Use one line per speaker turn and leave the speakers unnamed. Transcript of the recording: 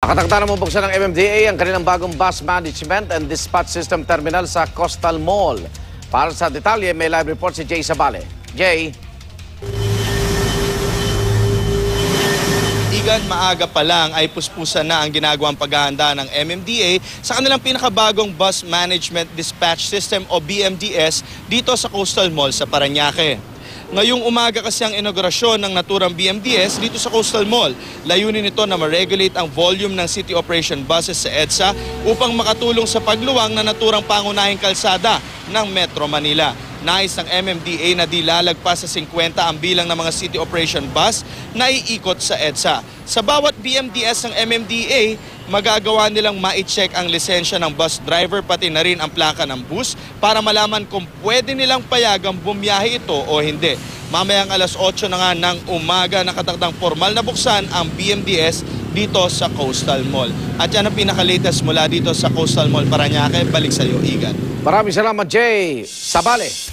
Nakatakda na buksan ng MMDA ang kanilang bagong bus management and dispatch system terminal sa Coastal Mall. Para sa detalye, may live report si Jay Sabale. Jay.
Igan, maaga pa lang ay puspusan na ang ginagawang paghahanda ng MMDA sa kanilang pinakabagong bus management dispatch system o BMDS dito sa Coastal Mall sa Parañaque. Ngayong umaga kasi ang inaugurasyon ng naturang BMDS dito sa Coastal Mall. Layunin nito na ma-regulate ang volume ng city operation buses sa EDSA upang makatulong sa pagluwang na naturang pangunahing kalsada ng Metro Manila. Nais ng MMDA na di lalagpas sa 50 ang bilang ng mga city operation bus na iikot sa EDSA. Sa bawat BMDS ng MMDA, magagawa nilang ma-check ang lisensya ng bus driver pati na rin ang plaka ng bus para malaman kung pwede nilang payagang bumiyahe ito o hindi. Mamayang alas 8 na nga ng umaga nakatakdang formal na buksan ang BMDS dito sa Coastal Mall. At yan ang pinaka-latest mula dito sa Coastal Mall Parañaque. Balik sa iyo, Igan.
Maraming salamat, Jay Sabale.